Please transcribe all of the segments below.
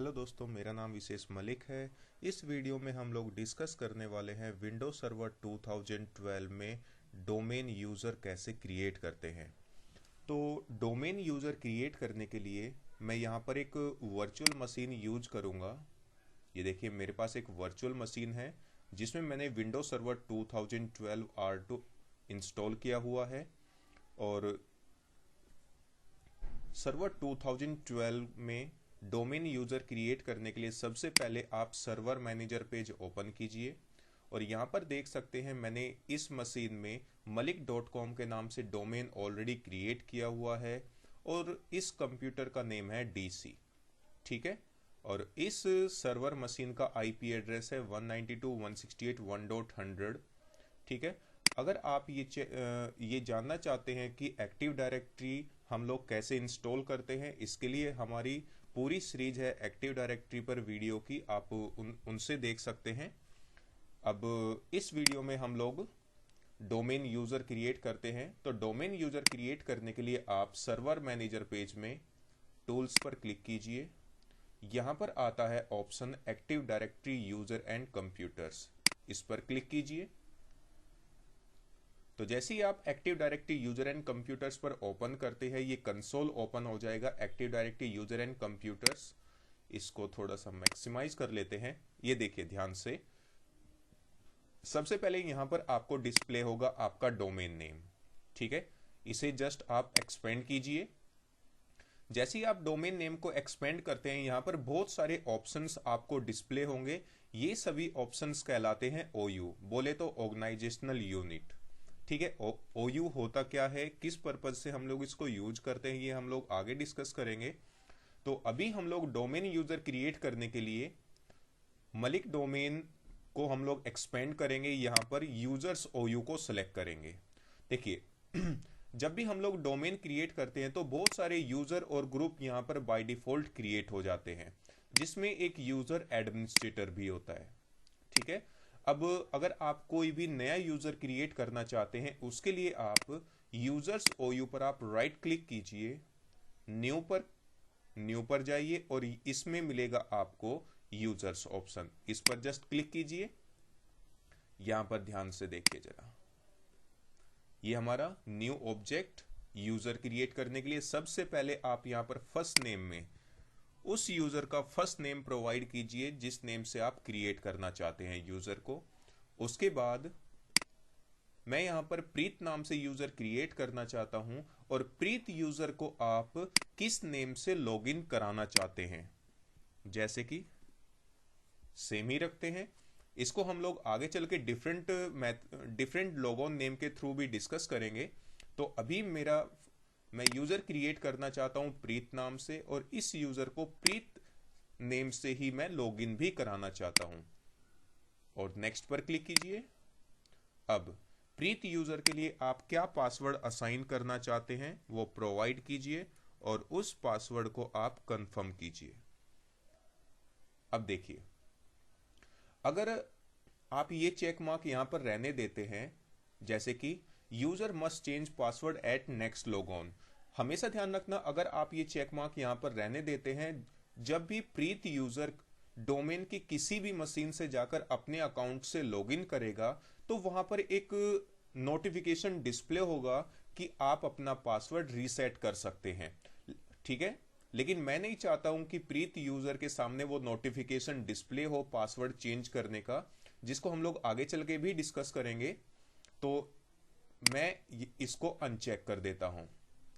Hello दोस्तों, मेरा नाम विशेष मलिक है। इस वीडियो में हम लोग डिस्कस करने वाले हैं विंडोज सर्वर 2012 में डोमेन यूज़र कैसे क्रिएट करते हैं। तो डोमेन यूज़र क्रिएट करने के लिए मैं यहाँ पर एक वर्चुअल मशीन यूज करूँगा। ये देखिए, मेरे पास एक वर्चुअल मशीन है जिसमें मैंने विंडोज सर्वर 2012 R2 इंस्टॉल किया हुआ है। और सर्वर 2012 में डोमेन यूज़र क्रिएट करने के लिए सबसे पहले आप सर्वर मैनेजर पेज ओपन कीजिए और यहाँ पर देख सकते हैं मैंने इस मशीन में malik.com के नाम से डोमेन ऑलरेडी क्रिएट किया हुआ है और इस कंप्यूटर का नेम है DC। ठीक है, और इस सर्वर मशीन का IP एड्रेस है 192.168.1.100। ठीक है, अगर आप ये जानना चाहते हैं कि एक्टिव डायरेक्टरी हम लोग कैसे इंस्टॉल करते हैं, इसके लिए हमारी पूरी सीरीज है एक्टिव डायरेक्टरी पर वीडियो की, आप उनसे देख सकते हैं। अब इस वीडियो में हम लोग डोमेन यूज़र क्रिएट करते हैं। तो डोमेन यूज़र क्रिएट करने के लिए आप सर्वर मैनेजर पेज में टूल्स पर क्लिक कीजिए। यहाँ पर आता है option active directory user and computers, इस पर क्लिक कीजिए। तो जैसे ही आप active directory user and computers पर ओपन करते हैं, ये कंसोल ओपन हो जाएगा active directory user and computers. इसको थोड़ा सा मैक्सिमाइज कर लेते हैं। ये देखिए ध्यान से, सबसे पहले यहाँ पर आपको डिस्प्ले होगा आपका डोमेन नेम। ठीक है, इसे जस्ट आप एक्सपेंड कीजिए। जैसे ही आप डोमेन नेम को एक्सपेंड करते हैं, यहाँ पर बहुत सारे ऑप्शंस आपको डिस्प्ले होंगे। ये सभी ऑप्शंस कहलाते हैं OU, बोले तो ऑर्गेनाइजेशनल यूनिट। ठीक है, OU होता क्या है, किस पर्पज से हम लोग इसको यूज करते हैं, ये हम लोग आगे डिस्कस करेंगे। तो अभी हम लोग डोमेन यूजर क्रिएट करने के लिए मलिक डोमेन को हम लोग एक्सपेंड करेंगे। यहाँ पर यूजर्स OU को सिलेक्ट करेंगे। देखिए जब भी हम लोग डोमेन क्रिएट करते हैं तो बहुत सारे यूजर और ग्रुप यहाँ पर बाय डिफॉल्ट क्रिएट हो जाते हैं, जिसमें एक यूजर एडमिनिस्ट्रेटर भी होता है। ठीक है, अब अगर आप कोई भी नया यूजर क्रिएट करना चाहते हैं, उसके लिए आप यूजर्स OU पर आप राइट क्लिक कीजिए, न्यू पर जाइए और इसमें मिलेगा आपको यूजर्स ऑप्शन, इस पर जस्ट क्लिक कीजिए। यहां पर ध्यान से देखिए जरा, ये हमारा न्यू ऑब्जेक्ट यूजर क्रिएट करने के लिए सबसे पहले आप यहां पर फर्स्ट नेम में उस यूजर का फर्स्ट नेम प्रोवाइड कीजिए जिस नेम से आप क्रिएट करना चाहते हैं यूजर को। उसके बाद मैं यहां पर प्रीत नाम से यूजर क्रिएट करना चाहता हूं और प्रीत यूजर को आप किस नेम से लॉगिन कराना चाहते हैं, जैसे कि सेम ही रखते हैं। इसको हम लोग आगे चल के डिफरेंट लॉगइन नेम के थ्रू भी डिस्कस करेंगे। तो अभी मैं यूजर क्रिएट करना चाहता हूं प्रीत नाम से और इस यूजर को प्रीत नेम से ही मैं लॉगिन भी कराना चाहता हूं और नेक्स्ट पर क्लिक कीजिए। अब प्रीत यूजर के लिए आप क्या पासवर्ड असाइन करना चाहते हैं वो प्रोवाइड कीजिए और उस पासवर्ड को आप कंफर्म कीजिए। अब देखिए, अगर आप ये चेक मार्क यहां पर रहने देते हैं, जैसे कि user must change password at next logon, हमेशा ध्यान रखना अगर आप ये चेक मार्क यहां पर रहने देते हैं, जब भी प्रीत यूजर डोमेन की किसी भी मशीन से जाकर अपने अकाउंट से लॉगिन करेगा तो वहां पर एक नोटिफिकेशन डिस्प्ले होगा कि आप अपना पासवर्ड रीसेट कर सकते हैं। ठीक है, लेकिन मैं नहीं चाहता हूं कि प्रीत यूजर के सामने वो नोटिफिकेशन डिस्प्ले हो पासवर्ड चेंज करने का, जिसको हम लोग आगे चल के भी डिस्कस करेंगे। तो मैं इसको अनचेक कर देता हूं।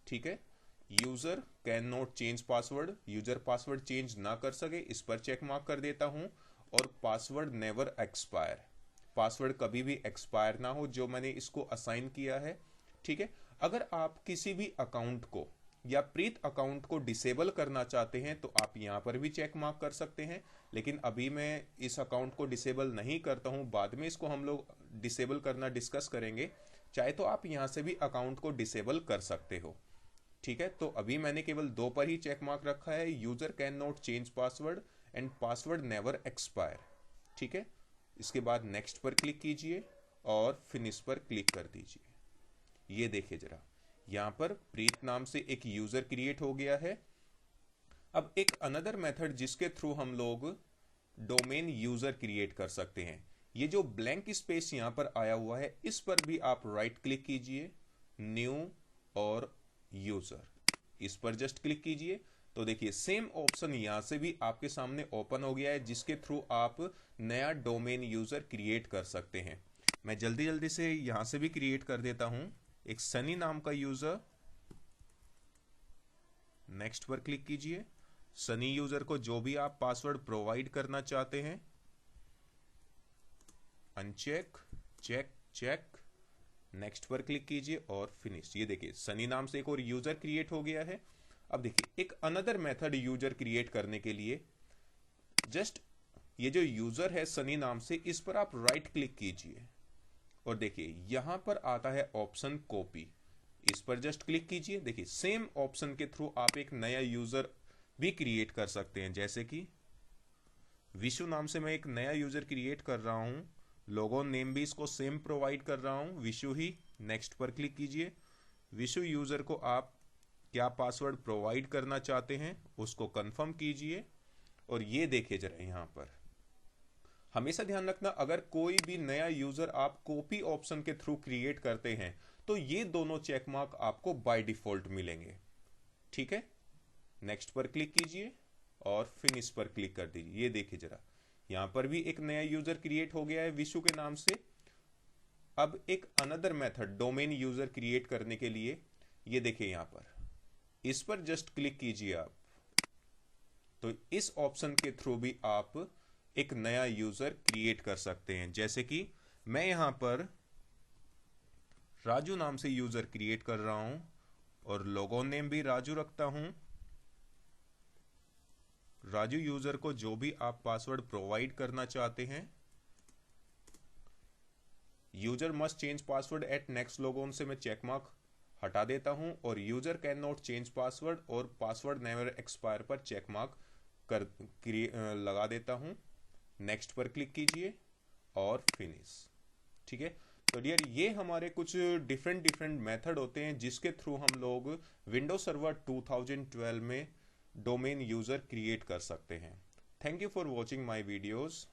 ठीक है, user cannot change password, user password change ना कर सके, इस पर चेक मार्क कर देता हूं। और पासवर्ड नेवर एक्सपायर, पासवर्ड कभी भी एक्सपायर ना हो जो मैंने इसको असाइन किया है। ठीक है, अगर आप किसी भी अकाउंट को या प्रीत अकाउंट को डिसेबल करना चाहते हैं तो आप यहां पर भी चेक मार्क कर सकते हैं, लेकिन अभी मैं इस अकाउंट को डिसेबल नहीं करता हूं, बाद में इसको हम लोग डिसेबल करना डिस्कस करेंगे। चाहे तो आप यहां से भी अकाउंट को डिसेबल कर सकते हो। ठीक है, तो अभी मैंने केवल दो पर ही चेक मार्क रखा है, user cannot change password and password never expire. ठीक है, इसके बाद नेक्स्ट पर क्लिक कीजिए और फिनिश पर क्लिक कर दीजिए। ये देखिए जरा, यहां पर प्रीत नाम से एक यूजर क्रिएट हो गया है अब एक अनदर मेथड जिसके थ्रू हम लोग डोमेन यूजर क्रिएट कर सकते हैं, ये जो ब्लैंक स्पेस यहां पर आया हुआ है इस पर भी आप राइट क्लिक कीजिए, न्यू और यूजर, इस पर जस्ट क्लिक कीजिए तो देखिए सेम ऑप्शन यहां से भी आपके सामने ओपन हो गया है जिसके थ्रू आप नया डोमेन यूजर क्रिएट कर सकते हैं। मैं जल्दी जल्दी से यहां से भी क्रिएट कर देता हूं एक सनी नाम का यूजर। नेक्स्ट पर क्लिक कीजिए। सनी यूजर को जो भी आप पासवर्ड प्रोवाइड करना चाहते हैं, अनचेक, चेक, चेक, नेक्स्ट पर क्लिक कीजिए और फिनिश। ये देखिए सनी नाम से एक और यूजर क्रिएट हो गया है। अब देखिए एक अनदर मेथड यूजर क्रिएट करने के लिए, जस्ट ये जो यूजर है सनी नाम से, इस पर आप राइट क्लिक कीजिए और देखिए यहां पर आता है ऑप्शन कॉपी, इस पर जस्ट क्लिक कीजिए। देखिए सेम ऑप्शन के थ्रू आप एक नया यूजर भी क्रिएट कर सकते हैं, जैसे कि विशु नाम से मैं एक नया यूजर क्रिएट कर रहा हूं, लोगो नेम भी इसको सेम प्रोवाइड कर रहा हूं, विशु ही। नेक्स्ट पर क्लिक कीजिए। विशु यूजर को आप क्या पासवर्ड प्रोवाइड करना चाहते हैं उसको कंफर्म कीजिए और ये देखिए जरा यहां पर हमेशा ध्यान रखना, अगर कोई भी नया यूजर आप कॉपी ऑप्शन के थ्रू क्रिएट करते हैं तो ये दोनों चेक मार्क आपको बाय डिफॉल्ट मिलेंगे, ठीक है। नेक्स्ट पर क्लिक कीजिए और फिनिश पर क्लिक कर दीजिए। ये देखिए जरा यहां पर भी एक नया यूजर क्रिएट हो गया है विशु के नाम से। अब एक another method domain user create करने के लिए, ये देखिए यहां पर इस पर जस्ट क्लिक कीजिए आप, तो इस ऑप्शन के थ्रू भी आप एक नया यूजर क्रिएट कर सकते हैं। जैसे कि मैं यहां पर राजू नाम से यूजर क्रिएट कर रहा हूं और लोगो नेम भी राजू रखता हूं। राजू यूजर को जो भी आप पासवर्ड प्रोवाइड करना चाहते हैं, user must change password at next logon से मैं चेक मार्क हटा देता हूं और user cannot change password और पासवर्ड नेवर एक्सपायर पर चेक मार्क लगा देता हूं। नेक्स्ट पर क्लिक कीजिए और फिनिश, ठीक है। तो डियर ये हमारे कुछ डिफरेंट मेथड होते हैं जिसके थ्रू हम लोग विंडोज सर्वर 2012 में डोमेन यूजर क्रिएट कर सकते हैं। Thank you for watching my videos.